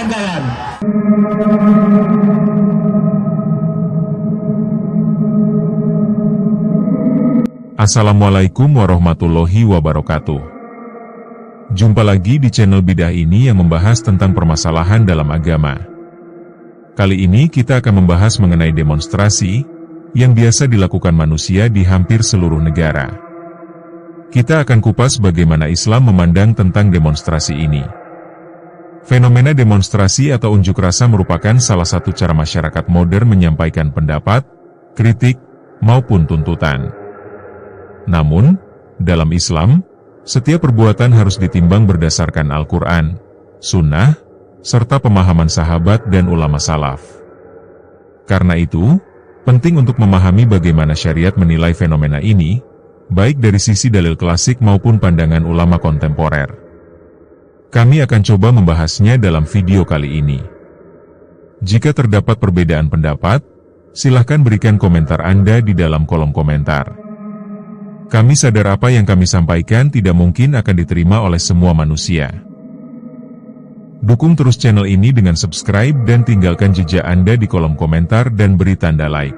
kawan-kawan. Assalamualaikum warahmatullahi wabarakatuh. Jumpa lagi di channel Bidah ini yang membahas tentang permasalahan dalam agama. Kali ini kita akan membahas mengenai demonstrasi yang biasa dilakukan manusia di hampir seluruh negara. Kita akan kupas bagaimana Islam memandang tentang demonstrasi ini. Fenomena demonstrasi atau unjuk rasa merupakan salah satu cara masyarakat modern menyampaikan pendapat, kritik, maupun tuntutan. Namun, dalam Islam, setiap perbuatan harus ditimbang berdasarkan Al-Quran, Sunnah, serta pemahaman sahabat dan ulama salaf. Karena itu, penting untuk memahami bagaimana syariat menilai fenomena ini, baik dari sisi dalil klasik maupun pandangan ulama kontemporer. Kami akan coba membahasnya dalam video kali ini. Jika terdapat perbedaan pendapat, silahkan berikan komentar Anda di dalam kolom komentar. Kami sadar apa yang kami sampaikan tidak mungkin akan diterima oleh semua manusia. Dukung terus channel ini dengan subscribe dan tinggalkan jejak Anda di kolom komentar dan beri tanda like.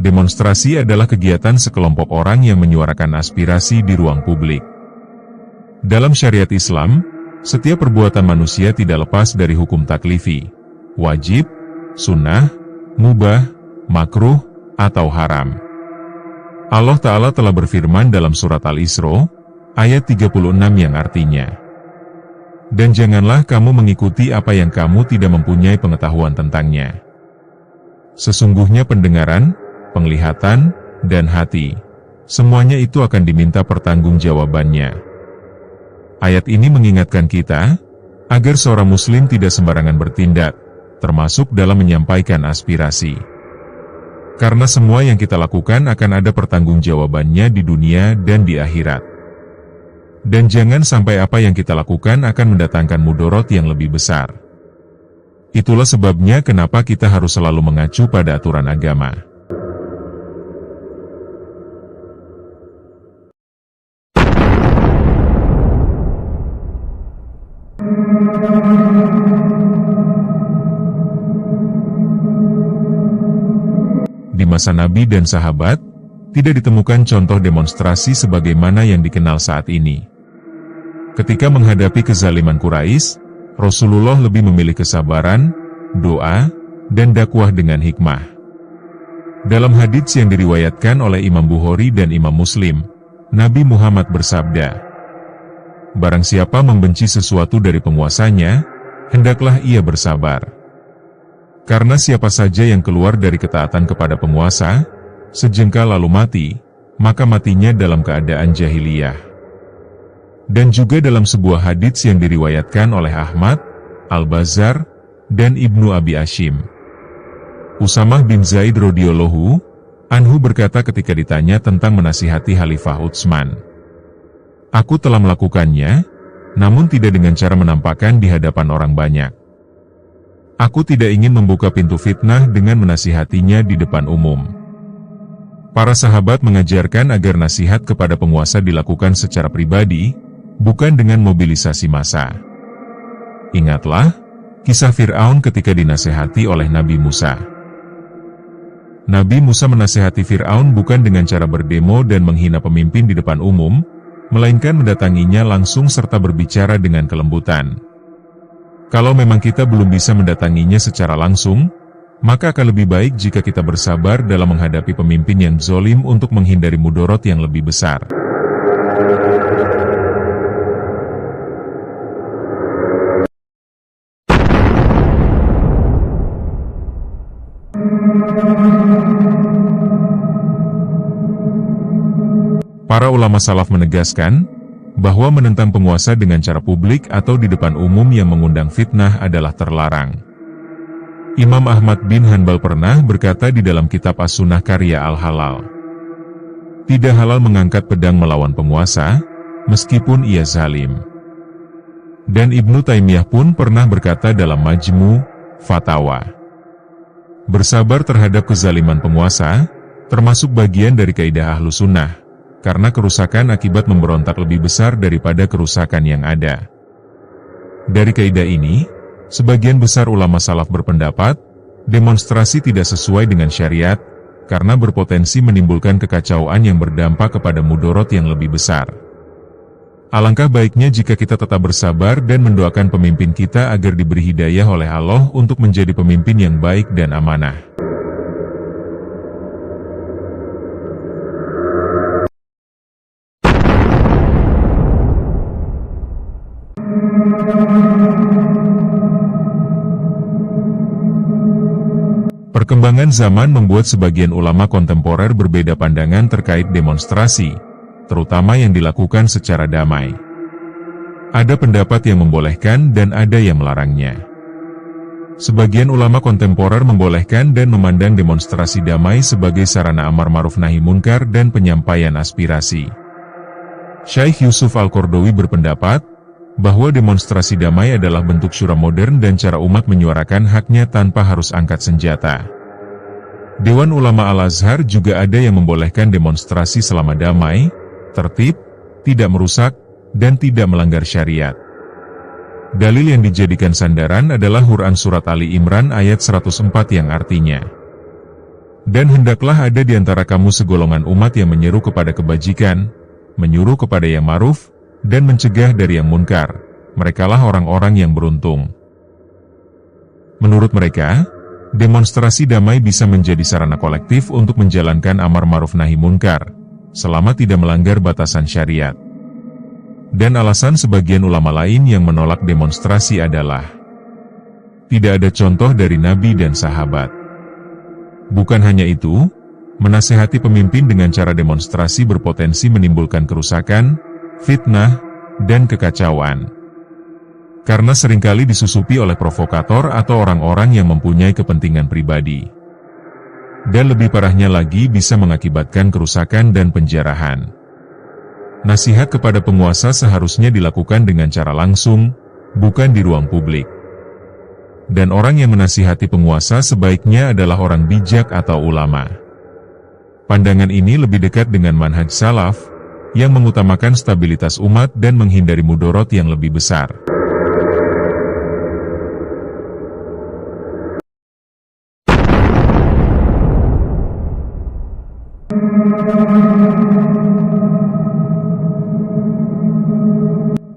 Demonstrasi adalah kegiatan sekelompok orang yang menyuarakan aspirasi di ruang publik. Dalam syariat Islam, setiap perbuatan manusia tidak lepas dari hukum taklifi, wajib, sunnah, mubah, makruh, atau haram. Allah Ta'ala telah berfirman dalam surat Al-Isra, ayat 36 yang artinya, "Dan janganlah kamu mengikuti apa yang kamu tidak mempunyai pengetahuan tentangnya. Sesungguhnya pendengaran, penglihatan, dan hati, semuanya itu akan diminta pertanggungjawabannya." Ayat ini mengingatkan kita, agar seorang muslim tidak sembarangan bertindak, termasuk dalam menyampaikan aspirasi. Karena semua yang kita lakukan akan ada pertanggungjawabannya di dunia dan di akhirat. Dan jangan sampai apa yang kita lakukan akan mendatangkan mudorot yang lebih besar. Itulah sebabnya kenapa kita harus selalu mengacu pada aturan agama. Di masa Nabi dan sahabat, tidak ditemukan contoh demonstrasi sebagaimana yang dikenal saat ini. Ketika menghadapi kezaliman Quraisy, Rasulullah lebih memilih kesabaran, doa, dan dakwah dengan hikmah. Dalam hadits yang diriwayatkan oleh Imam Bukhari dan Imam Muslim, Nabi Muhammad bersabda, "Barang siapa membenci sesuatu dari penguasanya, hendaklah ia bersabar. Karena siapa saja yang keluar dari ketaatan kepada penguasa, sejengkal lalu mati, maka matinya dalam keadaan jahiliyah." Dan juga dalam sebuah hadits yang diriwayatkan oleh Ahmad, Al-Bazzar, dan Ibnu Abi Hashim, Usamah bin Zaid radhiyallahu anhu berkata ketika ditanya tentang menasihati Khalifah Utsman, "Aku telah melakukannya, namun tidak dengan cara menampakkan di hadapan orang banyak. Aku tidak ingin membuka pintu fitnah dengan menasihatinya di depan umum." Para sahabat mengajarkan agar nasihat kepada penguasa dilakukan secara pribadi, bukan dengan mobilisasi massa. Ingatlah kisah Fir'aun ketika dinasihati oleh Nabi Musa. Nabi Musa menasihati Fir'aun bukan dengan cara berdemo dan menghina pemimpin di depan umum, melainkan mendatanginya langsung serta berbicara dengan kelembutan. Kalau memang kita belum bisa mendatanginya secara langsung, maka akan lebih baik jika kita bersabar dalam menghadapi pemimpin yang zalim untuk menghindari mudorot yang lebih besar. Para ulama salaf menegaskan bahwa menentang penguasa dengan cara publik atau di depan umum yang mengundang fitnah adalah terlarang. Imam Ahmad bin Hanbal pernah berkata di dalam kitab As-Sunnah karya Al-Halal, "Tidak halal mengangkat pedang melawan penguasa, meskipun ia zalim." Dan Ibnu Taimiyah pun pernah berkata dalam Majmu' Fatawa, Bersabar terhadap kezaliman penguasa, termasuk bagian dari kaidah Ahlus Sunnah, karena kerusakan akibat memberontak lebih besar daripada kerusakan yang ada. Dari kaidah ini, sebagian besar ulama salaf berpendapat, demonstrasi tidak sesuai dengan syariat, karena berpotensi menimbulkan kekacauan yang berdampak kepada mudorot yang lebih besar. Alangkah baiknya jika kita tetap bersabar dan mendoakan pemimpin kita agar diberi hidayah oleh Allah untuk menjadi pemimpin yang baik dan amanah. Perkembangan zaman membuat sebagian ulama kontemporer berbeda pandangan terkait demonstrasi, terutama yang dilakukan secara damai. Ada pendapat yang membolehkan dan ada yang melarangnya. Sebagian ulama kontemporer membolehkan dan memandang demonstrasi damai sebagai sarana amar ma'ruf nahi munkar dan penyampaian aspirasi. Syekh Yusuf Al-Qaradawi berpendapat bahwa demonstrasi damai adalah bentuk syura modern dan cara umat menyuarakan haknya tanpa harus angkat senjata. Dewan Ulama Al-Azhar juga ada yang membolehkan demonstrasi selama damai, tertib, tidak merusak, dan tidak melanggar syariat. Dalil yang dijadikan sandaran adalah Quran Surat Ali Imran ayat 104 yang artinya, "Dan hendaklah ada di antara kamu segolongan umat yang menyeru kepada kebajikan, menyuruh kepada yang ma'ruf, dan mencegah dari yang munkar. Merekalah orang-orang yang beruntung." Menurut mereka, demonstrasi damai bisa menjadi sarana kolektif untuk menjalankan amar ma'ruf nahi munkar, selama tidak melanggar batasan syariat. Dan alasan sebagian ulama lain yang menolak demonstrasi adalah, tidak ada contoh dari Nabi dan sahabat. Bukan hanya itu, menasehati pemimpin dengan cara demonstrasi berpotensi menimbulkan kerusakan, fitnah, dan kekacauan. Karena seringkali disusupi oleh provokator atau orang-orang yang mempunyai kepentingan pribadi. Dan lebih parahnya lagi bisa mengakibatkan kerusakan dan penjarahan. Nasihat kepada penguasa seharusnya dilakukan dengan cara langsung, bukan di ruang publik. Dan orang yang menasihati penguasa sebaiknya adalah orang bijak atau ulama. Pandangan ini lebih dekat dengan manhaj salaf, yang mengutamakan stabilitas umat dan menghindari mudorot yang lebih besar.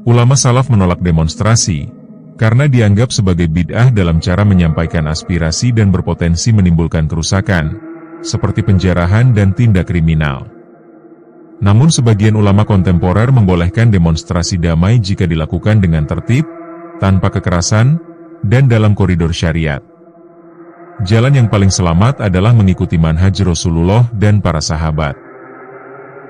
Ulama salaf menolak demonstrasi, karena dianggap sebagai bid'ah dalam cara menyampaikan aspirasi dan berpotensi menimbulkan kerusakan, seperti penjarahan dan tindak kriminal. Namun sebagian ulama kontemporer membolehkan demonstrasi damai jika dilakukan dengan tertib, tanpa kekerasan, dan dalam koridor syariat. Jalan yang paling selamat adalah mengikuti manhaj Rasulullah dan para sahabat,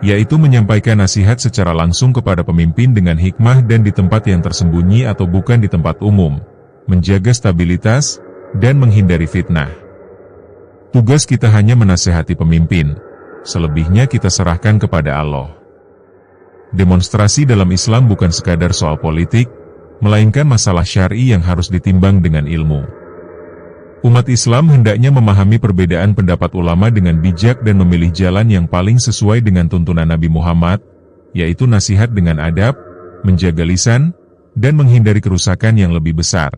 yaitu menyampaikan nasihat secara langsung kepada pemimpin dengan hikmah dan di tempat yang tersembunyi atau bukan di tempat umum, menjaga stabilitas, dan menghindari fitnah. Tugas kita hanya menasehati pemimpin, selebihnya kita serahkan kepada Allah. Demonstrasi dalam Islam bukan sekadar soal politik, melainkan masalah syar'i yang harus ditimbang dengan ilmu. Umat Islam hendaknya memahami perbedaan pendapat ulama dengan bijak dan memilih jalan yang paling sesuai dengan tuntunan Nabi Muhammad, yaitu nasihat dengan adab, menjaga lisan, dan menghindari kerusakan yang lebih besar.